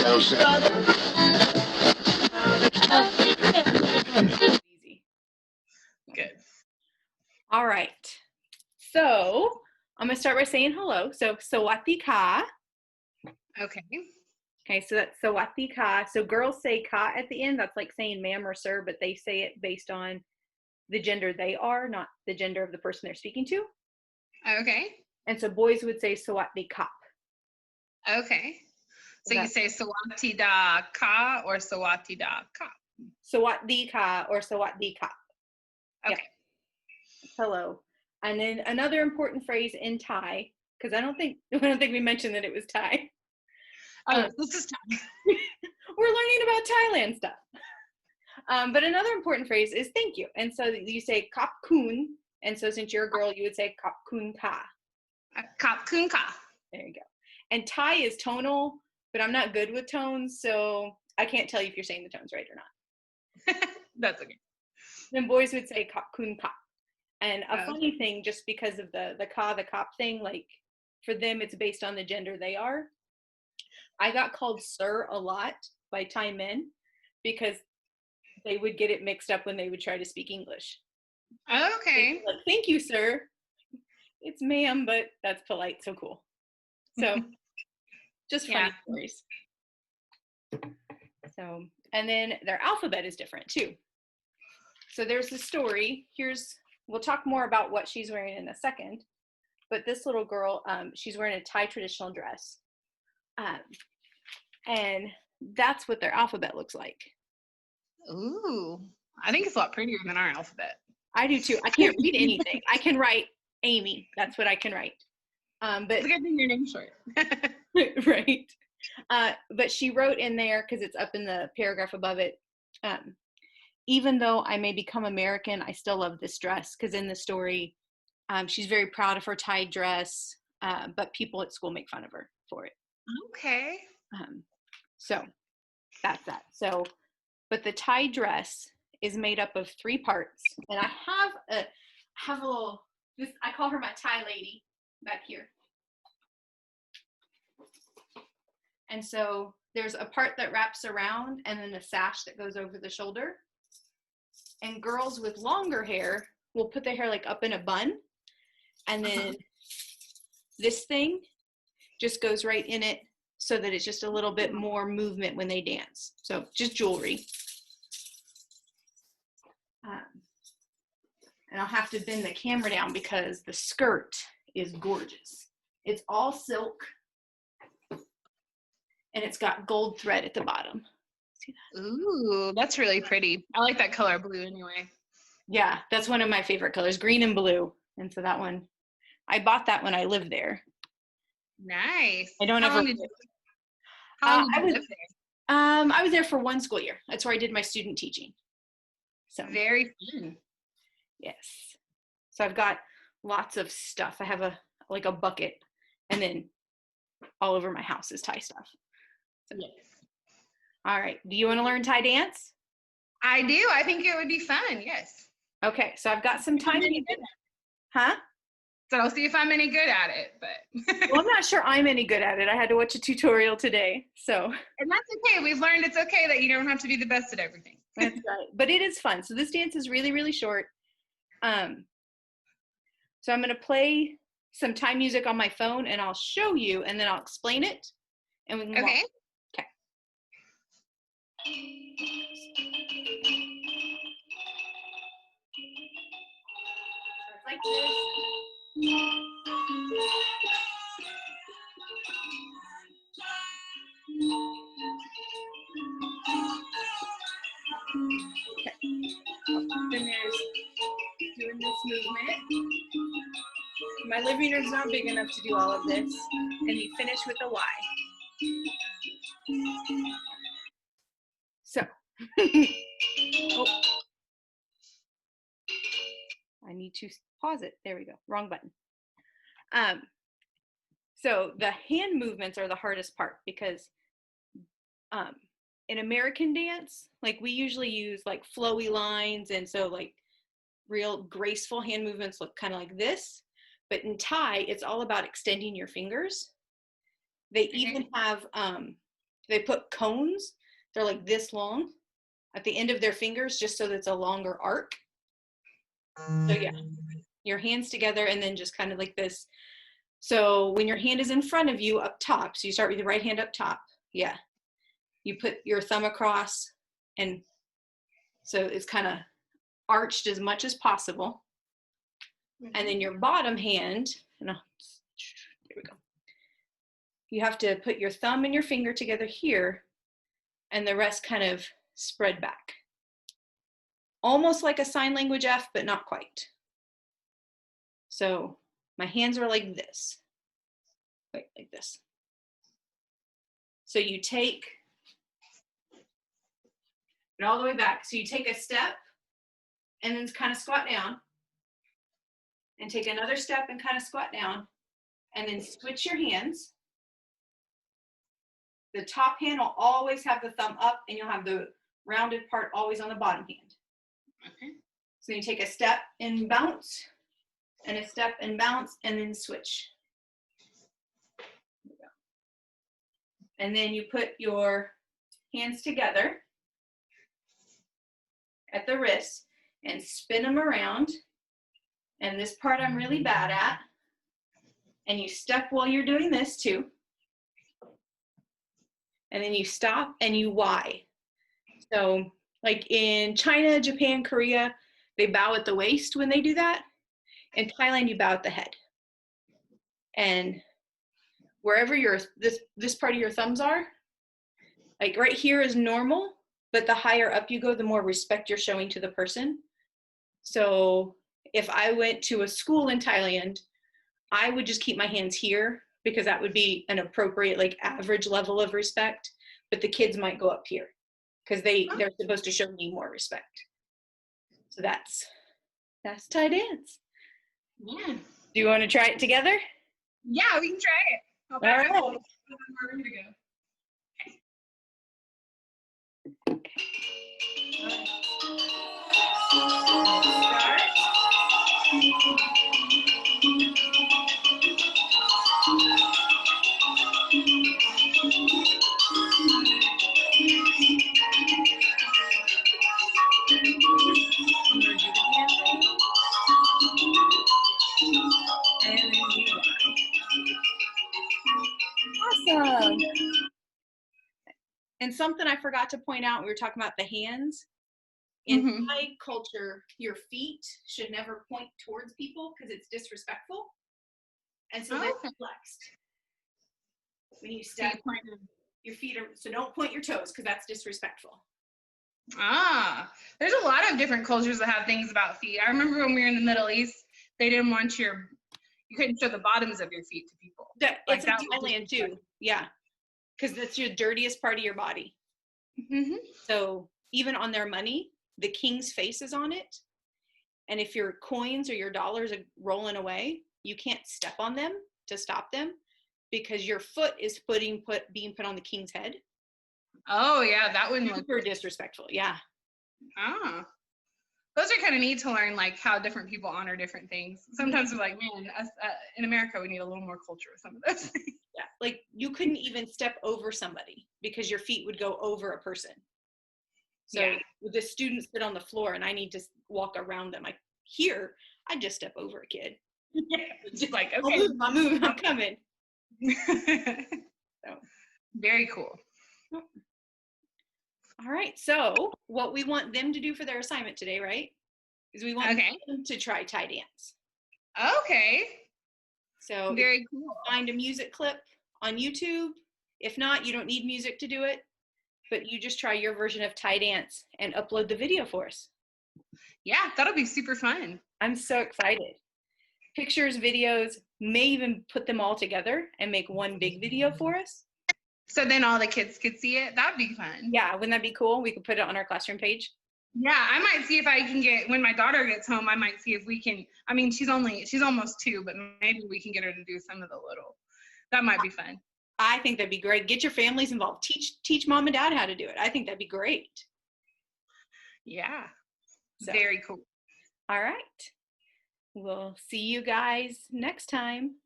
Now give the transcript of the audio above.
Easy. Good. All right. So I'm going to start by saying hello. So, Sawatika. Okay. Okay, so that's Sawatika. So girls say ka at the end. That's like saying ma'am or sir, but they say it based on the gender they are, not the gender of the person they're speaking to. Okay. And so boys would say Sawatika. Okay. So you say Sawati da ka or Sawati da ka? Sawatika or Sawatika. Okay. Yeah. Hello. And then another important phrase in Thai, because I don't think we mentioned that it was Thai. Oh, this is Thai. We're learning about Thailand stuff. But another important phrase is thank you. And so you say kap kun. And so since you're a girl, you would say kap kun ka. Kap kun ka. There you go. And Thai is tonal, but I'm not good with tones, so I can't tell you if you're saying the tones right or not. That's okay. Then boys would say kap kun ka. And a funny thing, just because of the cop thing, like for them, it's based on the gender they are. I got called sir a lot by Thai men because they would get it mixed up when they would try to speak English. Okay. Like, thank you, sir. It's ma'am, but that's polite, so cool. So just funny stories. So, and then their alphabet is different too. So there's a story. We'll talk more about what she's wearing in a second. But this little girl, she's wearing a Thai traditional dress. And that's what their alphabet looks like. Ooh, I think it's a lot prettier than our alphabet. I do too. I can't read anything. I can write Amy. That's what I can write. But look at your name short. Right. But she wrote in there, because it's up in the paragraph above it, even though I may become American, I still love this dress, because in the story, she's very proud of her Thai dress, but people at school make fun of her for it. Okay. So that's that. So, but the Thai dress is made up of 3 parts, and I have a little, I call her my Thai lady back here. And so there's a part that wraps around, and then a sash that goes over the shoulder. And girls with longer hair will put their hair like up in a bun, and then this thing just goes right in it so that it's just a little bit more movement when they dance. So just jewelry. And I'll have to bend the camera down because the skirt is gorgeous. It's all silk, and it's got gold thread at the bottom. See that? Ooh, that's really pretty. I like that color blue anyway. Yeah, that's one of my favorite colors, green and blue. And so that one, I bought that when I lived there. Nice. I don't How long did you live there? I was there for 1 school year. That's where I did my student teaching. So very fun. Yes. So I've got lots of stuff. I have a bucket, and then all over my house is Thai stuff. So, yes. All right. Do you want to learn Thai dance? I do. I think it would be fun. Yes. Okay. So I've got some time. Huh? So I'll see if I'm any good at it, but. Well, I'm not sure I'm any good at it. I had to watch a tutorial today, so. And that's okay. We've learned it's okay that you don't have to be the best at everything. That's right. But it is fun. So this dance is really, really short. So I'm going to play some Thai music on my phone, and I'll show you, and then I'll explain it, and we can okay. Okay. It's like this. Okay. Then there's doing this movement. My living room's not big enough to do all of this, and you finish with a Y. So, oh. I need to pause it. There we go. Wrong button. So the hand movements are the hardest part because in American dance, like we usually use like flowy lines, and so like real graceful hand movements look kind of like this. But in Thai, it's all about extending your fingers. They even have They put cones. They're like this long at the end of their fingers, just so that it's a longer arc. So yeah, your hands together and then just kind of like this. So when your hand is in front of you up top, so you start with your right hand up top. Yeah. You put your thumb across, and so it's kind of arched as much as possible. And then your bottom hand, there we go. You have to put your thumb and your finger together here, and the rest kind of spread back. Almost like a sign language F, but not quite. So my hands are like this. Wait, like this. So you take it all the way back. So you take a step and then kind of squat down, and take another step and kind of squat down, and then switch your hands. The top hand will always have the thumb up, and you'll have the rounded part always on the bottom hand. Okay. So you take a step and bounce, and a step and bounce, and then switch. And then you put your hands together at the wrist and spin them around. And this part I'm really bad at. And you step while you're doing this too. And then you stop and you Y. So like in China, Japan, Korea, they bow at the waist when they do that. In Thailand, you bow at the head. And wherever this part of your thumbs are, like right here is normal, but the higher up you go, the more respect you're showing to the person. So if I went to a school in Thailand, I would just keep my hands here because that would be an appropriate, like average level of respect, but the kids might go up here because they're supposed to show me more respect. So that's Thai dance. Yeah. Do you want to try it together? Yeah, we can try it. All right. We're ready to go. Awesome. And something I forgot to point out, we were talking about the hands. In Thai culture, your feet should never point towards people because it's disrespectful. And so they're flexed. When you step, your feet are, so don't point your toes because that's disrespectful. There's a lot of different cultures that have things about feet. I remember when we were in the Middle East, they didn't want you couldn't show the bottoms of your feet to people. It's in Thailand too. Yeah. Because that's your dirtiest part of your body. Mm-hmm. So even on their money, the king's face is on it. And if your coins or your dollars are rolling away, you can't step on them to stop them because your foot is being put on the king's head. Oh, yeah, that wouldn't look super disrespectful. Yeah. Those are kind of neat to learn, like how different people honor different things. Sometimes we're like, man, in America, we need a little more culture with some of those things. Yeah, like you couldn't even step over somebody because your feet would go over a person. So the students sit on the floor and I need to walk around them. I just step over a kid. Yeah, just like, okay. I'll move, I'm coming. So. Very cool. All right, so what we want them to do for their assignment today, right, is we want them to try Thai dance. Okay. So very cool. Find a music clip on YouTube. If not, you don't need music to do it, but you just try your version of Thai dance and upload the video for us. Yeah, that'll be super fun. I'm so excited. Pictures, videos, may even put them all together and make one big video for us. So then all the kids could see it. That'd be fun. Yeah, wouldn't that be cool? We could put it on our classroom page. Yeah, I might see if I can get, when my daughter gets home, I might see if we can, I mean, she's almost 2, but maybe we can get her to do some of the little. That might be fun. I think that'd be great. Get your families involved. Teach mom and dad how to do it. I think that'd be great. Yeah. So, very cool. All right. We'll see you guys next time.